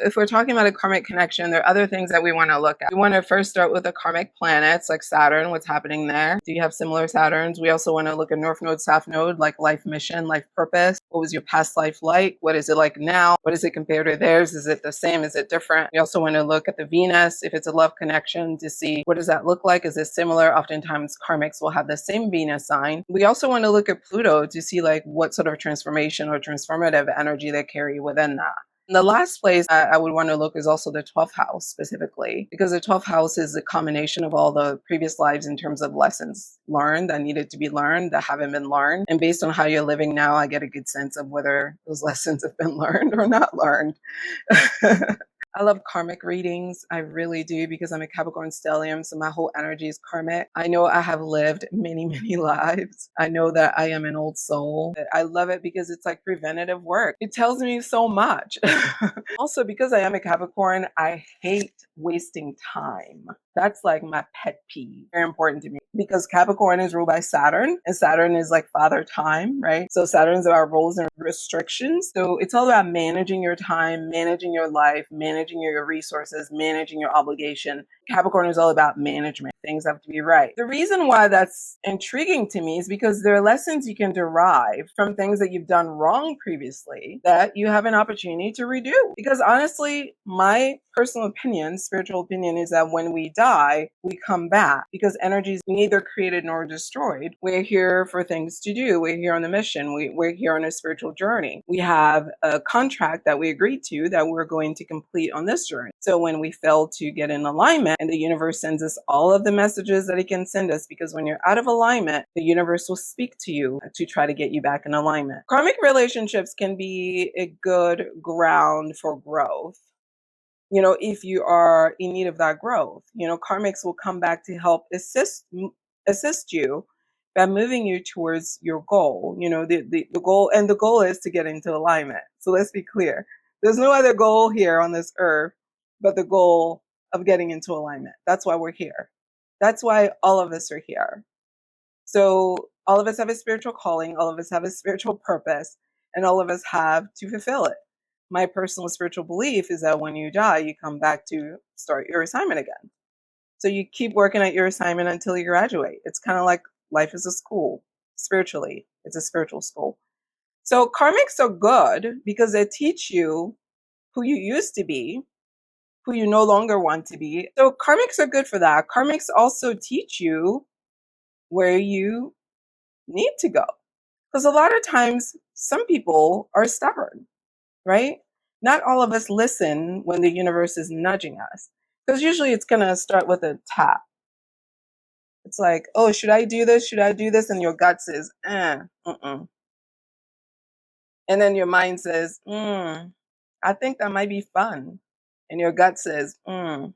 If we're talking about a karmic connection, there are other things that we want to look at. We want to first start with the karmic planets like Saturn, what's happening there. Do you have similar Saturns? We also want to look at North Node, South Node, like life mission, life purpose. What was your past life like? What is it like now? What is it compared to theirs? Is it the same? Is it different? We also want to look at the Venus, if it's a love connection, to see what does that look like? Is it similar? Oftentimes karmics will have the same Venus sign. We also want to look at Pluto to see like what sort of transformation or transformative energy they carry within that. And the last place I would want to look is also the 12th house specifically, because the 12th house is a combination of all the previous lives in terms of lessons learned that needed to be learned that haven't been learned. And based on how you're living now, I get a good sense of whether those lessons have been learned or not learned. I love karmic readings. I really do, because I'm a Capricorn stellium, so my whole energy is karmic. I know I have lived many, many lives. I know that I am an old soul. I love it because it's like preventative work. It tells me so much. Also, because I am a Capricorn, I hate wasting time. That's like my pet peeve. Very important to me, because Capricorn is ruled by Saturn, and Saturn is like father time, right? So Saturn's about roles and restrictions. So it's all about managing your time, managing your life, managing your resources, managing your obligation. Capricorn is all about management. Things have to be right. The reason why that's intriguing to me is because there are lessons you can derive from things that you've done wrong previously that you have an opportunity to redo. Because honestly, my personal opinion, spiritual opinion, is that when we die, we come back, because energy is neither created nor destroyed. We're here for things to do. We're here on a mission. We're here on a spiritual journey. We have a contract that we agreed to that we're going to complete on this journey. So when we fail to get in alignment, and the universe sends us all of the messages that it can send us, because when you're out of alignment, the universe will speak to you to try to get you back in alignment. Karmic relationships can be a good ground for growth. You know, if you are in need of that growth, you know, karmics will come back to help assist you by moving you towards your goal. You know, the goal, and the goal is to get into alignment. So let's be clear. There's no other goal here on this earth but the goal of getting into alignment. That's why we're here. That's why all of us are here. So all of us have a spiritual calling, all of us have a spiritual purpose, and all of us have to fulfill it. My personal spiritual belief is that when you die, you come back to start your assignment again. So you keep working at your assignment until you graduate. It's kind of like life is a school. Spiritually, it's a spiritual school. So karmics are good because they teach you who you used to be, who you no longer want to be. So karmics are good for that. Karmics also teach you where you need to go. Because a lot of times, some people are stubborn, right? Not all of us listen when the universe is nudging us. Because usually it's going to start with a tap. It's like, oh, should I do this? Should I do this? And your gut says, mm-mm. And then your mind says, I think that might be fun. And your gut says, I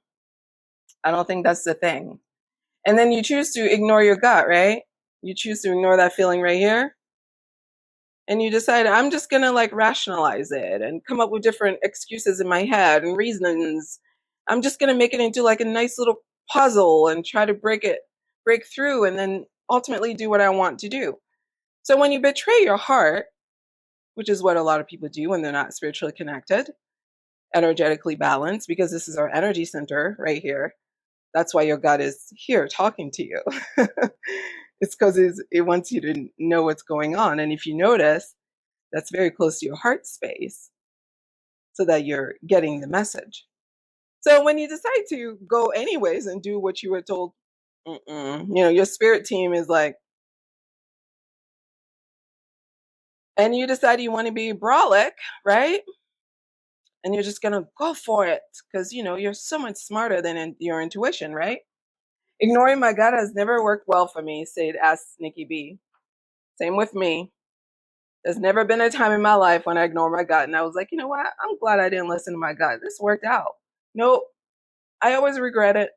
don't think that's the thing. And then you choose to ignore your gut, right? You choose to ignore that feeling right here. And you decide, I'm just going to like rationalize it and come up with different excuses in my head and reasons. I'm just going to make it into like a nice little puzzle and try to break through, and then ultimately do what I want to do. So when you betray your heart, which is what a lot of people do when they're not spiritually connected, energetically balanced, because this is our energy center right here. That's why your gut is here talking to you. It's because it wants you to know what's going on. And if you notice, that's very close to your heart space, so that you're getting the message. So when you decide to go anyways and do what you were told, your spirit team is like, and you decide you want to be brolic, right? And you're just going to go for it because, you're so much smarter than your intuition, right? Ignoring my gut has never worked well for me, said Ask Nikki B. Same with me. There's never been a time in my life when I ignored my gut and I was like, you know what? I'm glad I didn't listen to my gut. This worked out. Nope. I always regret it.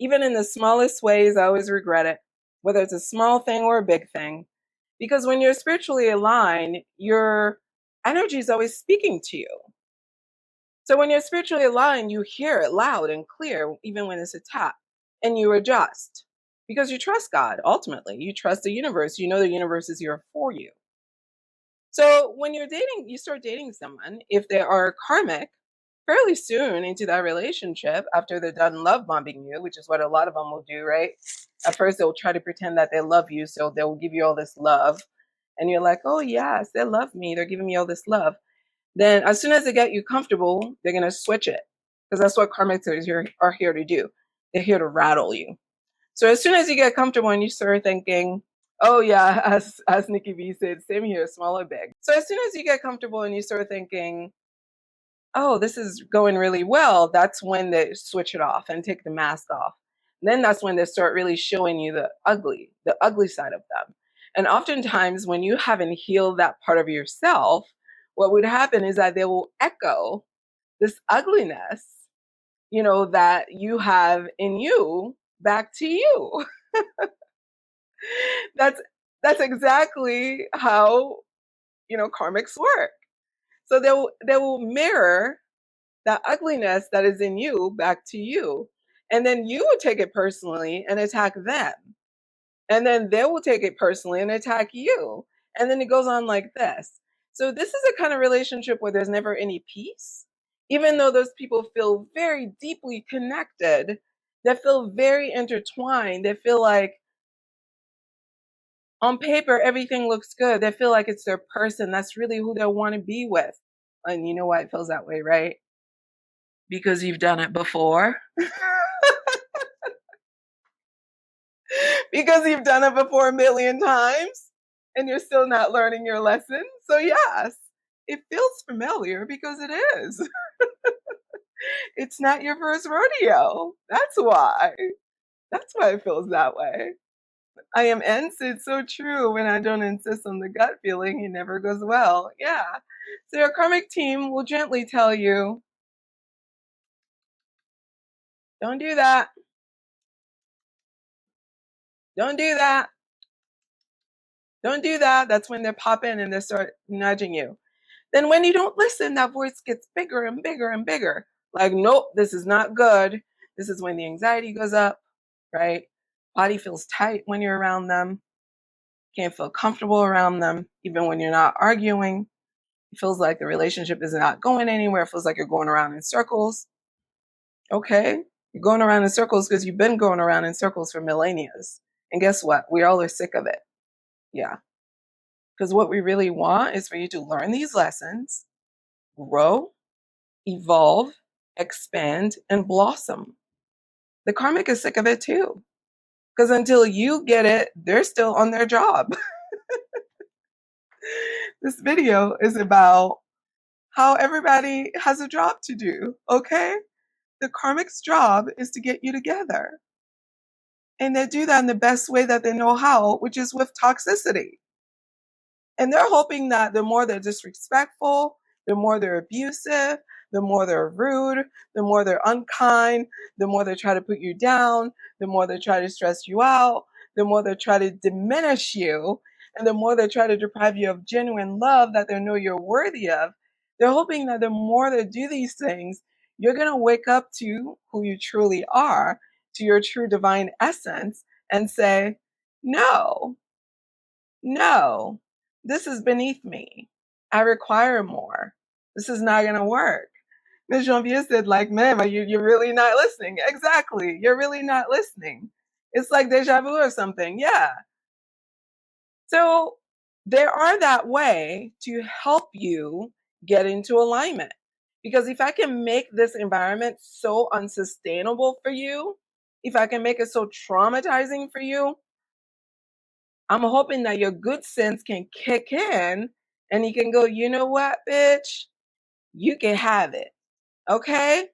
Even in the smallest ways, I always regret it, whether it's a small thing or a big thing. Because when you're spiritually aligned, your energy is always speaking to you. So when you're spiritually aligned, you hear it loud and clear, even when it's a tap, and you adjust because you trust God. Ultimately, you trust the universe. You know the universe is here for you. So when you're dating, you start dating someone. If they are karmic, fairly soon into that relationship, after they're done love bombing you, which is what a lot of them will do, right? At first, they'll try to pretend that they love you, so they'll give you all this love. And you're like, oh, yes, they love me. They're giving me all this love. Then, as soon as they get you comfortable, they're going to switch it. Because that's what karmics are here to do. They're here to rattle you. So, as soon as you get comfortable and you start thinking, oh, yeah, as Nikki V said, same here, small or big. So, as soon as you get comfortable and you start thinking, oh, this is going really well, that's when they switch it off and take the mask off. And then that's when they start really showing you the ugly side of them. And oftentimes, when you haven't healed that part of yourself, what would happen is that they will echo this ugliness, that you have in you back to you. that's that's exactly how karmics work. So they will mirror that ugliness that is in you back to you. And then you will take it personally and attack them. And then they will take it personally and attack you. And then it goes on like this. So this is a kind of relationship where there's never any peace. Even though those people feel very deeply connected, they feel very intertwined. They feel like on paper, everything looks good. They feel like it's their person. That's really who they want to be with. And you know why it feels that way, right? Because you've done it before. Because you've done it before a million times and you're still not learning your lesson. So yes, it feels familiar because it is. It's not your first rodeo. That's why. That's why it feels that way. I am Ents. It's so true. When I don't insist on the gut feeling, it never goes well. Yeah. So your karmic team will gently tell you, don't do that. Don't do that. Don't do that. That's when they pop in and they start nudging you. Then when you don't listen, that voice gets bigger and bigger and bigger. Like, nope, this is not good. This is when the anxiety goes up, right? Body feels tight when you're around them. Can't feel comfortable around them, even when you're not arguing. It feels like the relationship is not going anywhere. It feels like you're going around in circles. Okay, you're going around in circles because you've been going around in circles for millennia. And guess what? We all are sick of it. Yeah. Because what we really want is for you to learn these lessons, grow, evolve, expand, and blossom. The karmic is sick of it too. Because until you get it, they're still on their job. This video is about how everybody has a job to do, okay? The karmic's job is to get you together. And they do that in the best way that they know how, which is with toxicity. And they're hoping that the more they're disrespectful, the more they're abusive, the more they're rude, the more they're unkind, the more they try to put you down, the more they try to stress you out, the more they try to diminish you, and the more they try to deprive you of genuine love that they know you're worthy of. They're hoping that the more they do these things, you're going to wake up to who you truly are, to your true divine essence, and say, no, no, this is beneath me. I require more. This is not going to work. Ms. Janvier said, like, man, you're really not listening. Exactly. You're really not listening. It's like deja vu or something. Yeah. So they are that way to help you get into alignment. Because if I can make this environment so unsustainable for you, if I can make it so traumatizing for you, I'm hoping that your good sense can kick in and you can go, you know what, bitch? You can have it. Okay?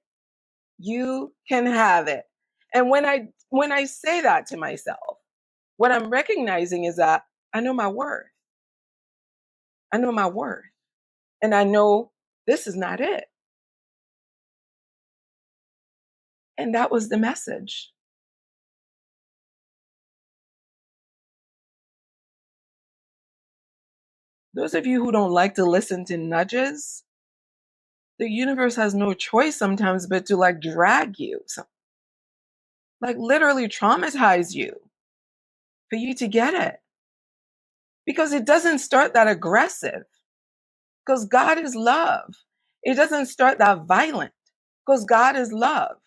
You can have it. And when I say that to myself, what I'm recognizing is that I know my worth. I know my worth. And I know this is not it. And that was the message. Those of you who don't like to listen to nudges, the universe has no choice sometimes but to like drag you. Like literally traumatize you for you to get it. Because it doesn't start that aggressive. Because God is love. It doesn't start that violent. because God is love.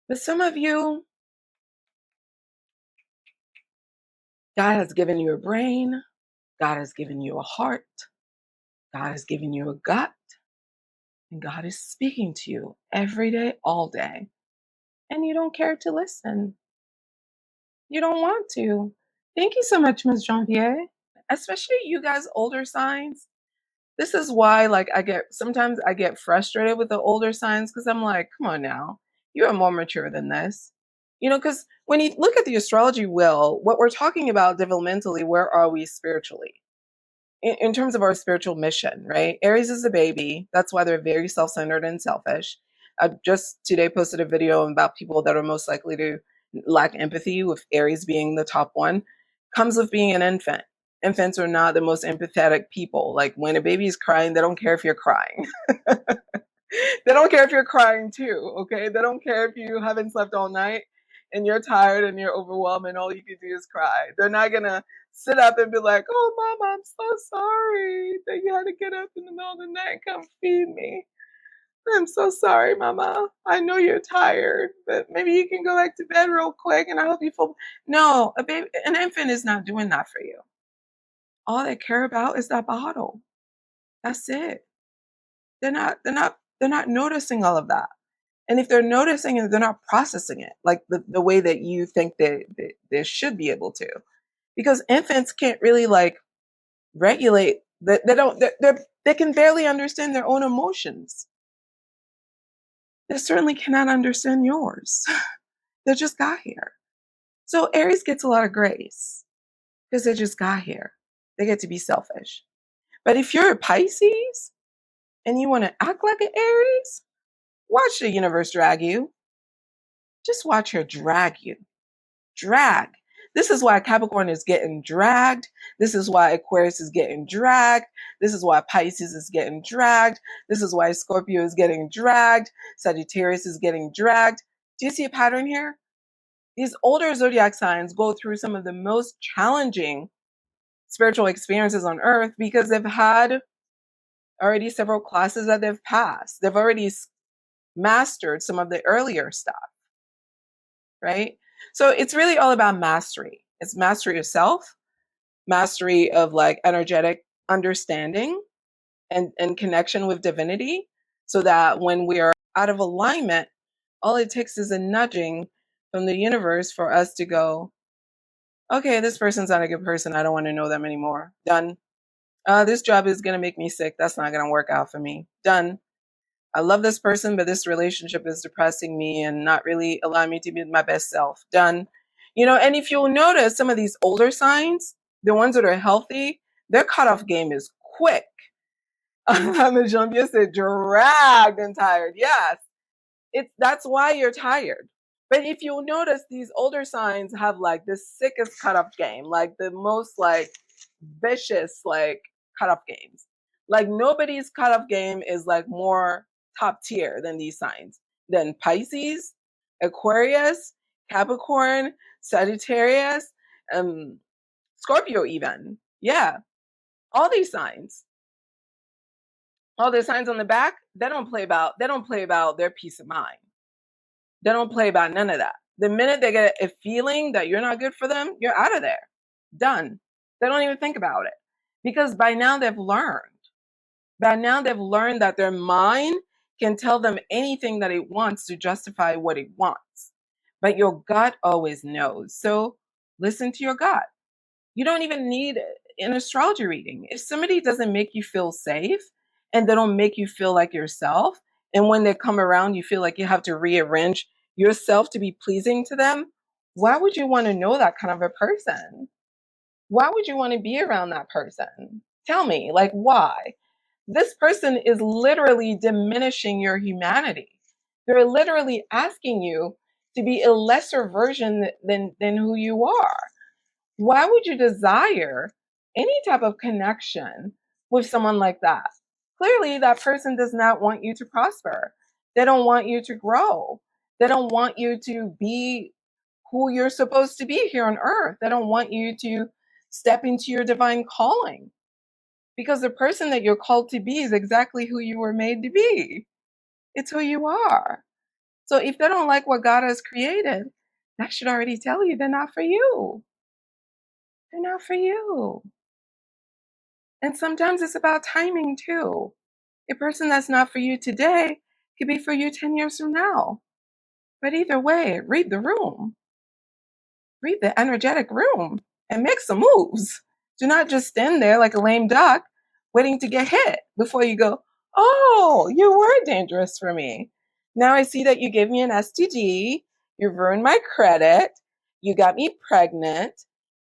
But some of you, God has given you a brain, God has given you a heart, God has given you a gut, and God is speaking to you every day, all day. And you don't care to listen. You don't want to. Thank you so much, Ms. Janvier. Especially you guys, older signs. This is why, like, sometimes I get frustrated with the older signs because I'm like, come on now, you are more mature than this. Because when you look at the astrology wheel, what we're talking about developmentally, where are we spiritually? In terms of our spiritual mission, right? Aries is a baby. That's why they're very self-centered and selfish. I just today posted a video about people that are most likely to lack empathy, with Aries being the top one. Comes with being an infant. Infants are not the most empathetic people. Like when a baby is crying, they don't care if you're crying. They don't care if you're crying too, okay? They don't care if you haven't slept all night and you're tired and you're overwhelmed and all you can do is cry. They're not gonna sit up and be like, oh, mama, I'm so sorry that you had to get up in the middle of the night and come feed me. I'm so sorry, mama. I know you're tired, but maybe you can go back to bed real quick and I hope you feel. No, an infant is not doing that for you. All they care about is that bottle. That's it. They're not noticing all of that. And if they're noticing it, they're not processing it like the way that you think they should be able to. Because infants can't really like regulate that they can barely understand their own emotions. They certainly cannot understand yours. They just got here. So Aries gets a lot of grace because they just got here. They get to be selfish. But if you're a Pisces and you want to act like an Aries, watch the universe drag you. Just watch her drag you. Drag. This is why Capricorn is getting dragged. This is why Aquarius is getting dragged. This is why Pisces is getting dragged. This is why Scorpio is getting dragged. Sagittarius is getting dragged. Do you see a pattern here? These older zodiac signs go through some of the most challenging spiritual experiences on earth because they've had already several classes that they've passed. They've already mastered some of the earlier stuff, right? So it's really all about mastery. It's mastery of self, mastery of like energetic understanding and connection with divinity, so that when we are out of alignment, all it takes is a nudging from the universe for us to go, okay, this person's not a good person. I don't want to know them anymore. Done. This job is going to make me sick. That's not going to work out for me. Done. I love this person, but this relationship is depressing me and not really allowing me to be my best self. Done. And if you'll notice some of these older signs, the ones that are healthy, their cutoff game is quick. Jean-Pierre said, dragged and tired. Yes, that's why you're tired. But if you'll notice, these older signs have like the sickest cutoff game, like the most like vicious like cutoff games. Like nobody's cutoff game is like more top tier than these signs. Than Pisces, Aquarius, Capricorn, Sagittarius, Scorpio even. Yeah. All these signs. All the signs on the back, they don't play about their peace of mind. They don't play about none of that. The minute they get a feeling that you're not good for them, you're out of there. Done. They don't even think about it. Because by now they've learned. By now they've learned that their mind can tell them anything that it wants to justify what it wants. But your gut always knows. So listen to your gut. You don't even need an astrology reading. If somebody doesn't make you feel safe and they don't make you feel like yourself, and when they come around, you feel like you have to rearrange yourself to be pleasing to them, why would you want to know that kind of a person? Why would you want to be around that person? Tell me, like, why? This person is literally diminishing your humanity. They're literally asking you to be a lesser version than who you are. Why would you desire any type of connection with someone like that? Clearly, that person does not want you to prosper. They don't want you to grow. They don't want you to be who you're supposed to be here on earth. They don't want you to step into your divine calling, because the person that you're called to be is exactly who you were made to be. It's who you are. So if they don't like what God has created, that should already tell you they're not for you. They're not for you. And sometimes it's about timing too. A person that's not for you today could be for you 10 years from now. But either way, read the room. Read the energetic room and make some moves. Do not just stand there like a lame duck waiting to get hit before you go, oh, you were dangerous for me. Now I see that you gave me an STD, you ruined my credit, you got me pregnant,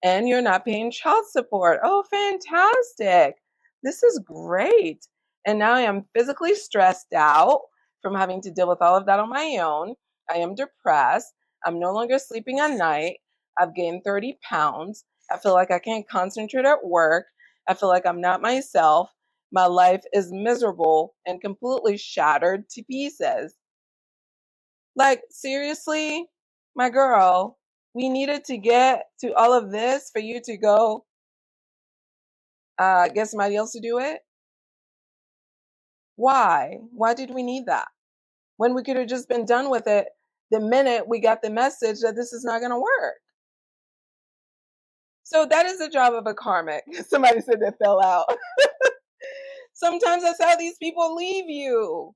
and you're not paying child support. Oh, fantastic. This is great. And now I am physically stressed out from having to deal with all of that on my own. I am depressed. I'm no longer sleeping at night. I've gained 30 pounds. I feel like I can't concentrate at work. I feel like I'm not myself. My life is miserable and completely shattered to pieces. Like, seriously, my girl, we needed to get to all of this for you to go get somebody else to do it? Why? Why did we need that? When we could have just been done with it the minute we got the message that this is not going to work. So that is the job of a karmic. Somebody said they fell out. Sometimes that's how these people leave you.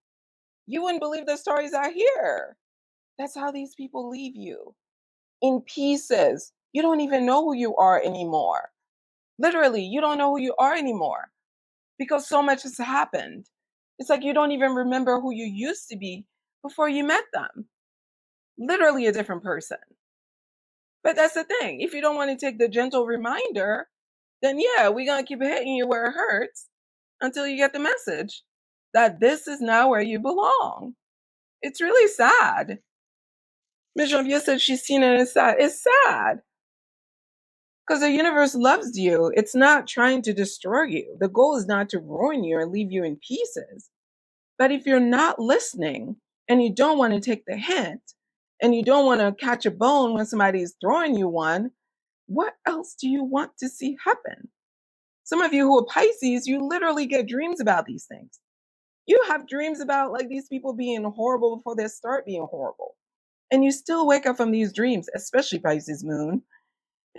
You wouldn't believe the stories I hear. That's how these people leave you in pieces. You don't even know who you are anymore. Literally, you don't know who you are anymore because so much has happened. It's like you don't even remember who you used to be before you met them. Literally a different person. But that's the thing. If you don't want to take the gentle reminder, then yeah, we're going to keep hitting you where it hurts until you get the message that this is now where you belong. It's really sad. Miss Jean-Pierre said she's seen it and it's sad. It's sad. Because the universe loves you. It's not trying to destroy you. The goal is not to ruin you and leave you in pieces. But if you're not listening and you don't want to take the hint and you don't want to catch a bone when somebody is throwing you one, what else do you want to see happen? Some of you who are Pisces, you literally get dreams about these things. You have dreams about like these people being horrible before they start being horrible. And you still wake up from these dreams, especially Pisces moon.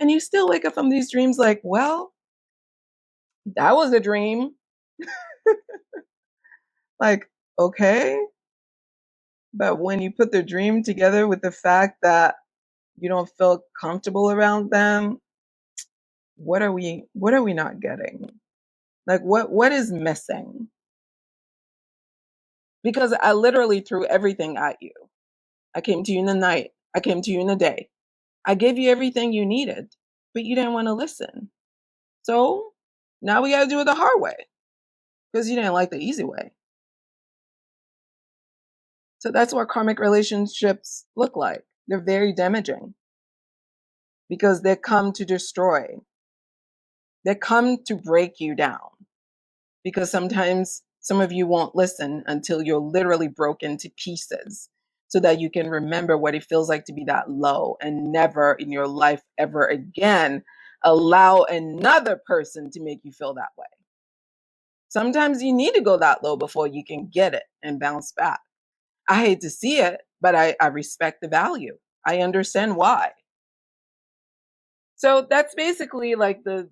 And you still wake up from these dreams like, well, that was a dream. Like, okay. But when you put the dream together with the fact that you don't feel comfortable around them, what are we not getting? Like what is missing? Because I literally threw everything at you. I came to you in the night. I came to you in the day. I gave you everything you needed, but you didn't want to listen. So now we got to do it the hard way because you didn't like the easy way. So that's what karmic relationships look like. They're very damaging because they come to destroy. They come to break you down because sometimes some of you won't listen until you're literally broken to pieces so that you can remember what it feels like to be that low and never in your life ever again allow another person to make you feel that way. Sometimes you need to go that low before you can get it and bounce back. I hate to see it, but I respect the value. I understand why. So that's basically like the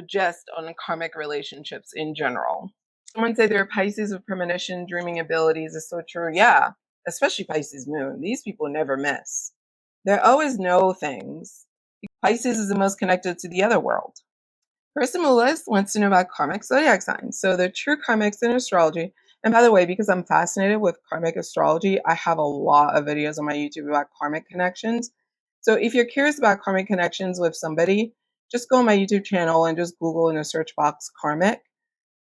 gist on karmic relationships in general. Someone said they're Pisces with premonition, dreaming abilities is so true. Yeah, especially Pisces moon. These people never miss. They always know things. Pisces is the most connected to the other world. Person Lewis wants to know about karmic zodiac signs. So the true karmics in astrology. And by the way, because I'm fascinated with karmic astrology, I have a lot of videos on my YouTube about karmic connections. So if you're curious about karmic connections with somebody, just go on my YouTube channel and just Google in the search box karmic.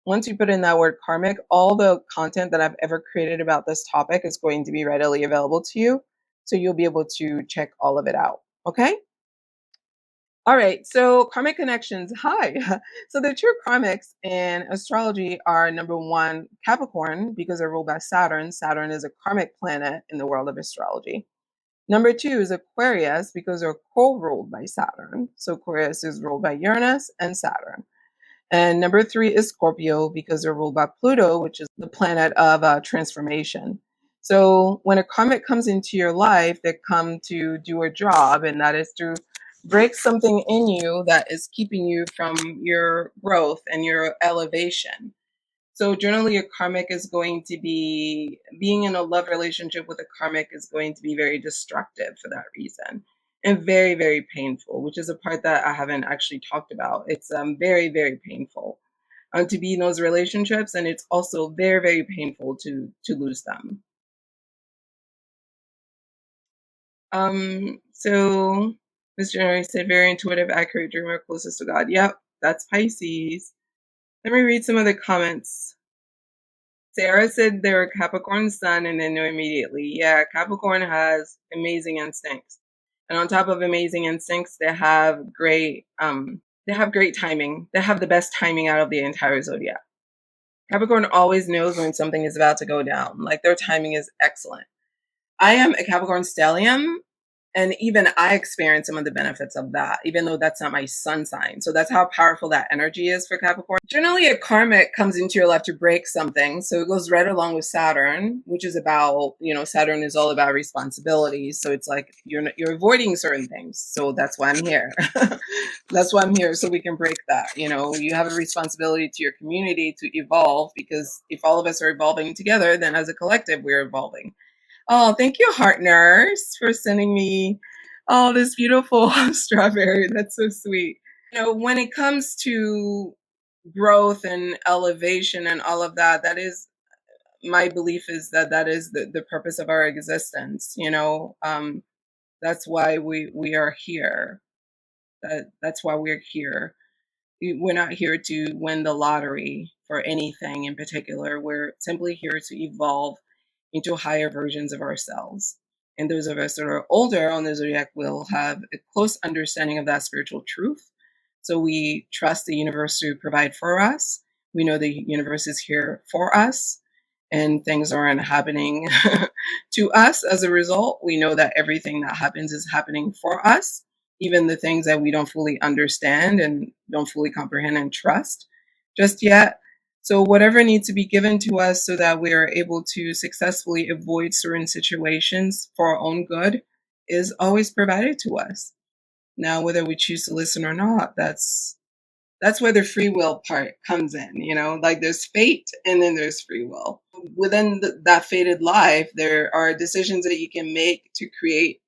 Once you put in that word karmic, all the content that I've ever created about this topic is going to be readily available to you. So you'll be able to check all of it out. Okay? All right, so karmic connections. Hi. So the true karmics in astrology are number one, Capricorn, because they're ruled by Saturn. Saturn is a karmic planet in the world of astrology. Number two is Aquarius, because they're co-ruled by Saturn. So Aquarius is ruled by Uranus and Saturn. And number three is Scorpio, because they're ruled by Pluto, which is the planet of transformation. So when a karmic comes into your life, they come to do a job, and that is to break something in you that is keeping you from your growth and your elevation. So generally a karmic is going to be, being in a love relationship with a karmic is going to be very destructive for that reason, and very, very painful, which is a part that I haven't actually talked about. It's very, very painful to be in those relationships, and it's also very, very painful to lose them. So Mr. January said, very intuitive, accurate dreamer, closest to God. Yep, that's Pisces. Let me read some of the comments. Sarah said they're a Capricorn sun and they know immediately. Yeah, Capricorn has amazing instincts. And on top of amazing instincts, they have great timing. They have the best timing out of the entire zodiac. Capricorn always knows when something is about to go down. Like, their timing is excellent. I am a Capricorn stellium, and even I experience some of the benefits of that, even though that's not my sun sign. So that's how powerful that energy is for Capricorn. Generally, a karmic comes into your life to break something. So it goes right along with Saturn, which is about, Saturn is all about responsibilities. So it's like you're avoiding certain things. So that's why I'm here. That's why I'm here, so we can break that. You have a responsibility to your community to evolve, because if all of us are evolving together, then as a collective, we're evolving. Oh, thank you, Heart Nurse, for sending me this beautiful strawberry. That's so sweet. When it comes to growth and elevation and all of that, that is, my belief is that is the purpose of our existence. That's why we are here. That's why we're here. We're not here to win the lottery for anything in particular. We're simply here to evolve into higher versions of ourselves. And those of us that are older on the zodiac will have a close understanding of that spiritual truth. So we trust the universe to provide for us. We know the universe is here for us, and things aren't happening to us as a result. We know that everything that happens is happening for us, even the things that we don't fully understand and don't fully comprehend and trust just yet. So whatever needs to be given to us so that we are able to successfully avoid certain situations for our own good is always provided to us. Now, whether we choose to listen or not, that's where the free will part comes in. Like, there's fate and then there's free will. Within that fated life, there are decisions that you can make to create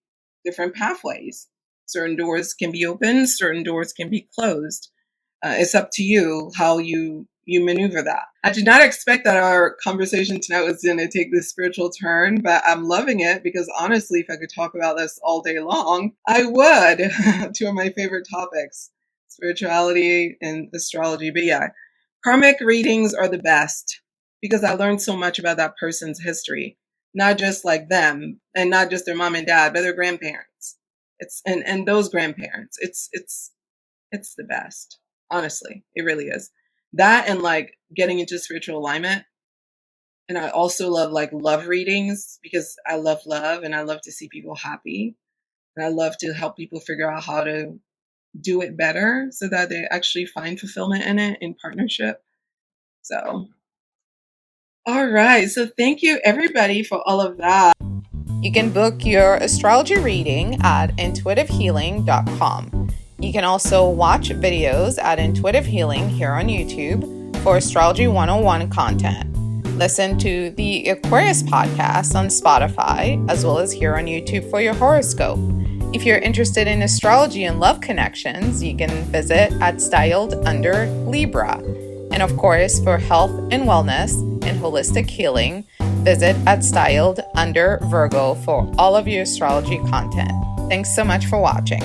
different pathways. Certain doors can be opened, certain doors can be closed. It's up to you how you maneuver that. I did not expect that our conversation tonight was going to take this spiritual turn, but I'm loving it, because honestly, if I could talk about this all day long, I would. Two of my favorite topics, spirituality and astrology. But yeah, karmic readings are the best, because I learned so much about that person's history, not just like them and not just their mom and dad, but their grandparents. And those grandparents. It's the best. Honestly, it really is. That, and like getting into spiritual alignment. And I also love like love readings, because I love love and I love to see people happy. And I love to help people figure out how to do it better so that they actually find fulfillment in it in partnership. So, all right. So thank you everybody for all of that. You can book your astrology reading at intuitivehealing.com. You can also watch videos at Intuitive Healing here on YouTube for Astrology 101 content. Listen to the Aquarius podcast on Spotify, as well as here on YouTube for your horoscope. If you're interested in astrology and love connections, you can visit at Styled Under Libra. And of course, for health and wellness and holistic healing, visit at Styled Under Virgo for all of your astrology content. Thanks so much for watching.